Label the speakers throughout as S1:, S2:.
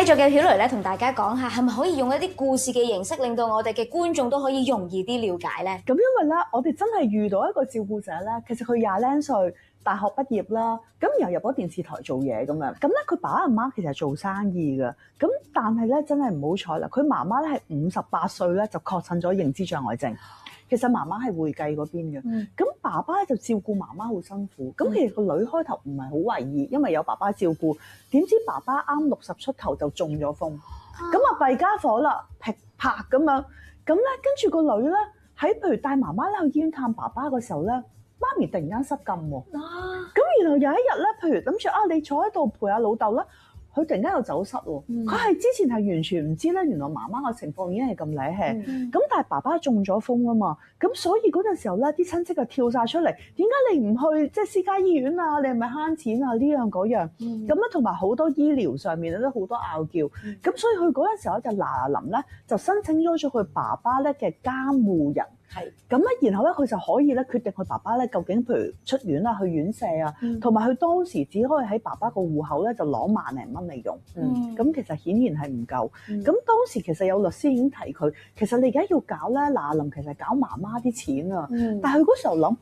S1: 續嘅曉蕾咧，同大家講下，係咪可以用一啲故事嘅形式，令到我哋嘅觀眾都可以容易啲了解咧？
S2: 咁因為咧，我哋真係遇到一個照顧者咧，其實佢廿零歲，大學畢業啦，咁然後入咗電視台做嘢咁樣，咁咧佢爸爸媽媽其實係做生意嘅，咁但係咧真係唔好彩啦，佢媽媽咧係58歲咧就確診咗認知障礙症。其實媽媽係會計嗰邊嘅，咁爸爸咧就照顧媽媽好辛苦。咁其實個女開頭唔係好為意，因為有爸爸照顧。點知爸爸啱60出頭就中咗風，咁弊家伙啦，噼啪咁樣。咁咧跟住個女咧喺譬如帶媽媽咧去醫院探爸爸嘅時候咧，媽咪突然間失禁喎。咁然後有一日咧，譬如諗住你坐喺度陪下老豆啦。佢突然間又走失喎，佢係之前係完全唔知咧，原來媽媽嘅情況已經係咁瀨氣，咁但係爸爸中咗風啊嘛，咁所以嗰陣時候咧，啲親戚就跳晒出嚟，點解你唔去即係私家醫院啊？你係咪慳錢啊？呢樣嗰樣，咁咧同埋好多醫療上面咧都好多拗撬，咁所以佢嗰陣時候就嗱臨咧就申請咗佢爸爸咧嘅監護人。係咁咧，然後咧佢就可以咧決定佢爸爸咧究竟譬如出院啊、去院舍啊，同埋佢當時只可以喺爸爸個戶口咧就攞萬零蚊嚟用，咁其實顯然係唔夠。咁當時其實有律師已經提佢，其實你而家要搞咧嗱臨，其實搞媽媽啲錢啊，但係佢嗰時候諗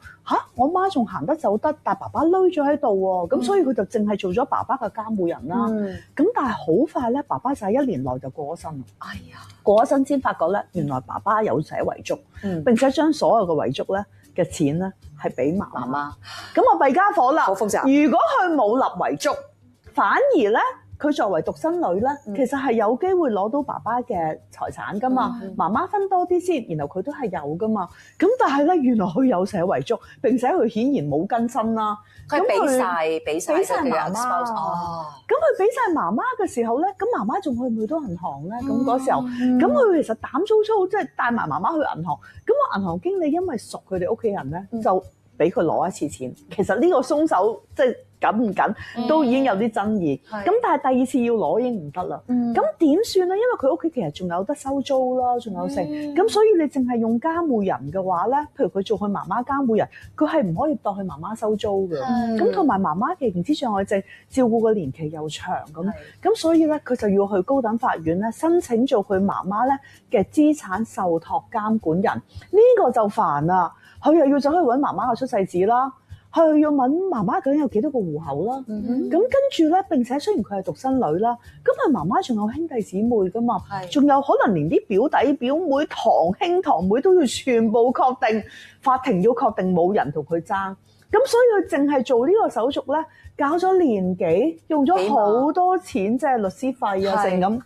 S2: 我媽仲行得走得，但係爸爸攏咗喺度喎，咁所以佢就淨係做咗爸爸嘅監護人啦。咁但係好快咧，爸爸就喺1年內就過咗身。哎呀！過咗身先發覺咧，原來爸爸有寫遺囑，並且將所有嘅遺囑咧嘅錢咧係俾媽媽。咁弊家伙啦，好複雜。如果佢冇立遺囑，反而咧佢作為獨生女咧，其實係有機會攞到爸爸嘅財產噶嘛。媽媽分多啲先，然後佢都係有噶嘛。咁但係咧，原來佢有寫遺囑，並且佢顯然冇更新啦。
S3: 佢俾晒媽媽。
S2: 咁佢俾晒媽媽嘅時候咧，咁媽媽仲去唔去到銀行咧？咁嗰時候，咁佢其實膽粗粗，即係帶埋媽媽去銀行。咁個銀行經理因為熟佢哋屋企人咧，就俾佢攞一次錢。其實呢個鬆手即係緊唔緊都已經有啲爭議。咁但係第二次要攞已經唔得啦。咁點算咧？因為佢屋企其實仲有得收租啦，仲有剩。咁所以你淨係用監護人嘅話咧，譬如佢做佢媽媽監護人，佢係唔可以當佢媽媽收租嘅。咁同埋媽媽嘅認知障礙症照顧嘅年期又長咁所以咧佢就要去高等法院咧申請做佢媽媽咧嘅資產受託監管人。呢個就煩啦，佢又要走去揾媽媽嘅出世紙啦。佢要問媽媽究竟有幾多個戶口啦，咁跟住咧，並且雖然佢係獨生女啦，咁但係媽媽仲有兄弟姊妹噶嘛，仲有可能連啲表弟表妹、堂兄堂妹都要全部確定，法庭要確定冇人同佢爭，咁所以佢淨係做呢個手續咧，搞咗年幾，用咗好多錢，即係律師費啊，成咁。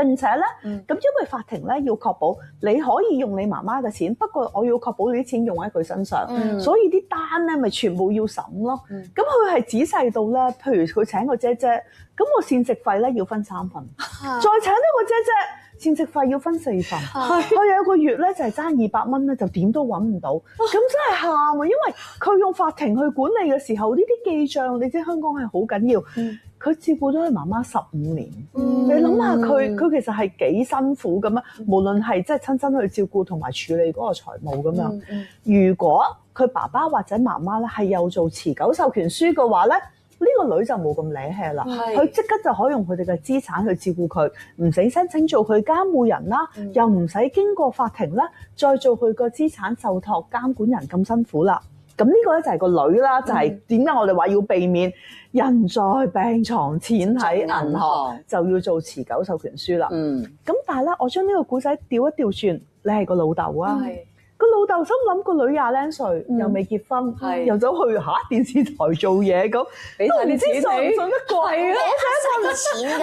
S2: 並且咧，咁因為法庭咧要確保你可以用你媽媽嘅錢，不過我要確保你啲錢用喺佢身上，所以啲單咧咪全部要審咯。咁佢係仔細到咧，譬如佢請個姐姐，咁我膳食費咧要分3份，再請呢個姐姐，膳食費要分4份。佢有一個月咧就係爭200蚊咧，就點都揾唔到，咁真係喊啊！因為佢用法庭去管理嘅時候，呢啲記帳，你知香港係好緊要。佢照顧咗佢媽媽15年，你諗下佢其實係幾辛苦咁樣，無論係即係親身去照顧同埋處理嗰個財務咁樣。如果佢爸爸或者媽媽咧係有做持久授權書嘅話咧，呢個女就冇咁瀨氣啦，佢即刻就可以用佢哋嘅資產去照顧佢，唔使申請做佢監護人啦，又唔使經過法庭啦，再做佢個資產受託監管人咁辛苦啦。咁呢個咧就係個女啦，就係點解我哋話要避免人在病床，錢喺銀行，就要做持久授權書啦。咁但係咧，我將呢個故仔調一調轉，你係個老豆啊，個老豆心諗個女20零歲，又未結婚，又走去電視台做嘢，咁都唔知信唔信得過。係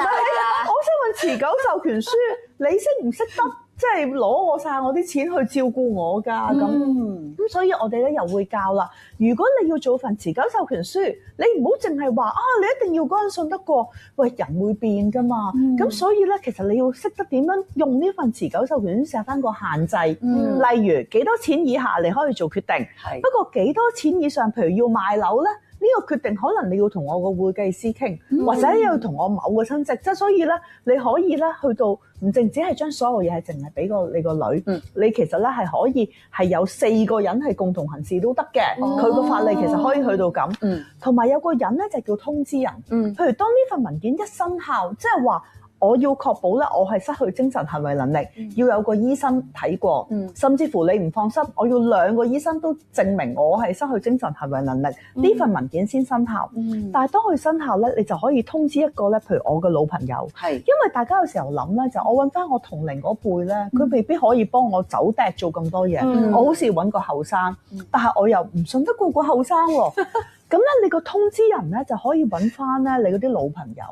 S2: 啊，我想問持久授權書，你識唔識得？即係攞我晒我啲錢去照顧我㗎，咁所以我哋咧又會教啦。如果你要做份持久授權書，你唔好淨係話你一定要嗰人信得過。喂，人會變㗎嘛，咁所以咧其實你要識得點樣用呢份持久授權書設翻個限制，例如幾多錢以下你可以做決定，不過幾多錢以上，譬如要賣樓咧。呢個決定可能你要同我個會計師傾，或者要同我某個親戚，即係所以咧，你可以咧去到唔淨止係將所有嘢係淨係俾你個女，你其實咧係可以係有4個人係共同行事都得嘅，佢個法例其實可以去到咁，同埋有個人咧就叫通知人，譬如當呢份文件一生效，即係話我要確保咧，我係失去精神行為能力，要有個醫生睇過，甚至乎你唔放心，我要2個醫生都證明我係失去精神行為能力，呢份文件先生效。但係當佢生效咧，你就可以通知一個咧，譬如我嘅老朋友，因為大家有時候諗咧，就我揾翻我同齡嗰輩咧，佢未必可以幫我走趯做咁多嘢，我好似揾個後生，但係我又唔信得過個後生喎。咁咧，你個通知人咧就可以揾翻咧你嗰啲老朋友，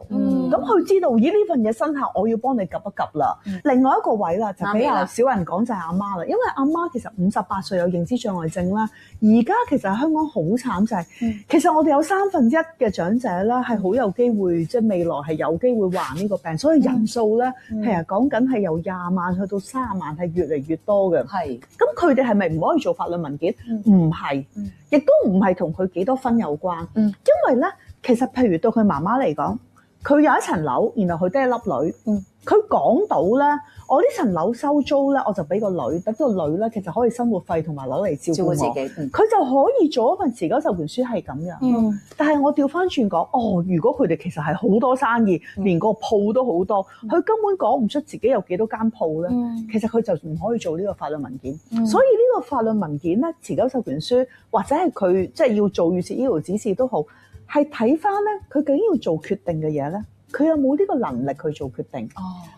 S2: 咁佢知道咦呢份嘢生效，我要幫你及一及啦。另外一個位啦，就比較少人講就係阿媽啦，因為阿媽其實58歲有認知障礙症啦，而家其實香港好慘就係，其實我哋有1/3嘅長者咧係好有機會，即係未來係有機會患呢個病，所以人數咧其實講緊係由20萬去到30萬係越嚟越多嘅。咁佢哋係咪唔可以做法律文件？唔係，亦都唔係同佢幾多分有關，因為咧，其實譬如對佢媽媽嚟講，佢有一層樓，然後佢得一粒女，佢講到咧，我呢層樓收租咧，我就俾個女，等個女咧，其實可以生活費同埋攞嚟照顧我，自己，佢就可以做一份持久授權書係咁樣。但係我調翻轉講，如果佢哋其實係好多生意，連個鋪都好多，佢根本講唔出自己有幾多間鋪咧，其實佢就唔可以做呢個法律文件。所以呢個法律文件咧，持久授權書或者係佢即係要做預設醫療指示都好，係睇翻咧，佢究竟要做決定嘅嘢咧，佢有冇呢個能力去做決定？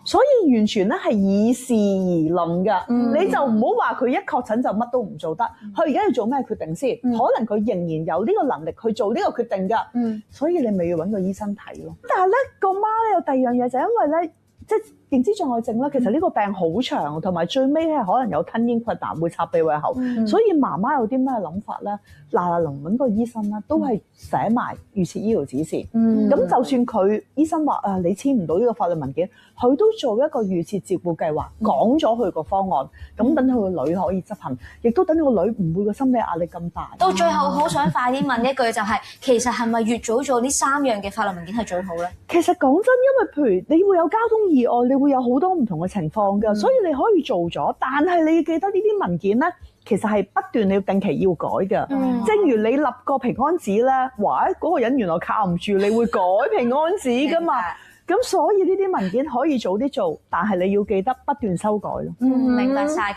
S2: 所以完全咧係以事而論㗎。你就唔好話佢一確診就乜都唔做得。佢而家要做咩決定先？可能佢仍然有呢個能力去做呢個決定㗎。所以你咪要揾個醫生睇咯。但係咧個媽咧有第二樣嘢，就因為咧即係認知障礙症咧，其實呢個病好長，同埋最尾係可能有吞咽困難，會插鼻胃喉。所以媽媽有啲咩諗法咧？嗱臨揾個醫生咧，都係寫埋預設醫療指示。咁就算佢醫生話你簽唔到呢個法律文件，佢都做一個預設照顧計劃，講咗佢個方案，咁等佢個女可以執行，亦都等佢個女唔會個心理壓力咁大。
S1: 到最後好想快啲問一句，就係其實係咪越早做呢3樣嘅法律文件係最好咧？其實
S2: 講真，因為譬如你會有交通意外，你會有好多唔同嘅情況㗎，所以你可以做咗，但係你要記得呢啲文件咧，其實係不斷你要定期要改㗎。正如你立個平安紙咧，話嗰個人原來靠唔住，你會改平安紙㗎嘛。咁所以呢啲文件可以早啲做，但係你要記得不斷修改咯。
S1: 明白晒。